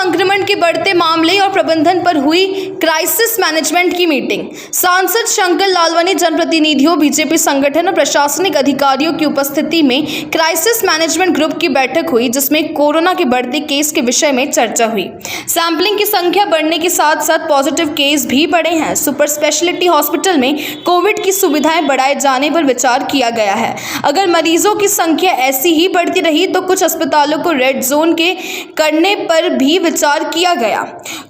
संक्रमण के बढ़ते मामले और प्रबंधन पर हुई क्राइसिस मैनेजमेंट की मीटिंग। सांसद शंकर लालवानी, जनप्रतिनिधियों, बीजेपी संगठन और प्रशासनिक अधिकारियों की उपस्थिति में क्राइसिस मैनेजमेंट ग्रुप की बैठक हुई, जिसमें कोरोना के बढ़ते केस के विषय में चर्चा हुई। सैंपलिंग की संख्या बढ़ने के साथ साथ पॉजिटिव केस भी बढ़े हैं। सुपर स्पेशलिटी हॉस्पिटल में कोविड की सुविधाएं बढ़ाए जाने पर विचार किया गया है। अगर मरीजों की संख्या ऐसी ही बढ़ती रही तो कुछ अस्पतालों को रेड जोन के करने पर भी विचार किया गया।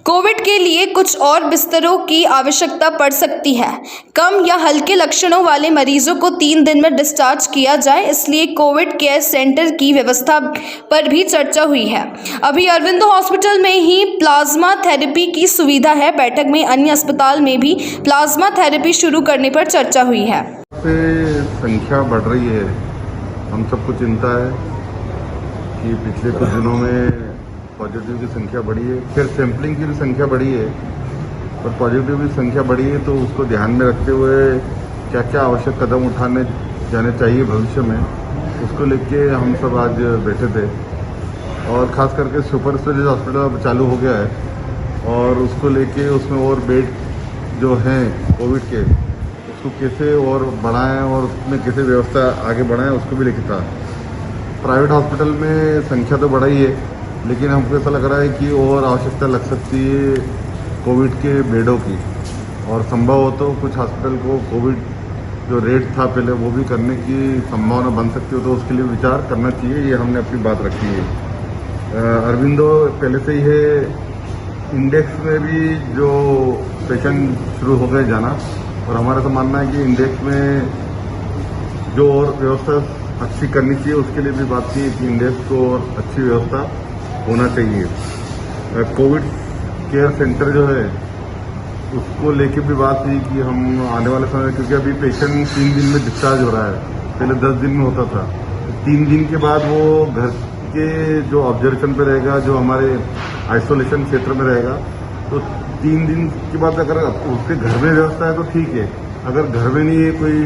कोविड के लिए कुछ और बिस्तरों की आवश्यकता पड़ सकती है। कम या हल्के लक्षणों वाले मरीजों को 3 दिन में डिस्चार्ज किया जाए, इसलिए कोविड केयर सेंटर की व्यवस्था पर भी चर्चा हुई है। अभी अरविंदो हॉस्पिटल में ही प्लाज्मा थेरेपी की सुविधा है। बैठक में अन्य अस्पताल में भी प्लाज्मा थेरेपी शुरू करने पर चर्चा हुई है। संख्या बढ़ रही है, हम सबको चिंता है कि पिछले कुछ दिनों में पॉजिटिव की संख्या बढ़ी है, फिर सैंपलिंग की भी संख्या बढ़ी है और पॉजिटिव की संख्या बढ़ी है, तो उसको ध्यान में रखते हुए क्या क्या आवश्यक कदम उठाने जाने चाहिए भविष्य में, उसको लेके हम सब आज बैठे थे। और ख़ास करके सुपर स्पेशलिटी हॉस्पिटल अब चालू हो गया है और उसको लेके उसमें और बेड जो हैं कोविड के, उसको कैसे और बढ़ाएं और उसमें कैसे व्यवस्था आगे बढ़ाएं, उसको भी लेके था। प्राइवेट हॉस्पिटल में संख्या तो बढ़ी है, लेकिन हमको ऐसा लग रहा है कि और आवश्यकता लग सकती है कोविड के बेडों की, और संभव हो तो कुछ हॉस्पिटल को कोविड जो रेट था पहले वो भी करने की संभावना बन सकती हो, तो उसके लिए विचार करना चाहिए। ये हमने अपनी बात रखी है। अरविंदो पहले से ही है, इंडेक्स में भी जो पेशेंट शुरू हो गए जाना, और हमारा तो मानना है कि इंडेक्स में जो और व्यवस्था अच्छी करनी चाहिए, उसके लिए भी बात की कि इंडेक्स को और अच्छी व्यवस्था होना चाहिए। कोविड केयर सेंटर जो है उसको लेके भी बात हुई कि हम आने वाले समय, क्योंकि अभी पेशेंट 3 दिन में डिस्चार्ज हो रहा है, पहले 10 दिन में होता था, 3 दिन के बाद वो घर के जो ऑब्जर्वेशन पे रहेगा, जो हमारे आइसोलेशन क्षेत्र में रहेगा, तो 3 दिन के बाद अगर उसके घर में व्यवस्था है तो ठीक है, अगर घर में नहीं है कोई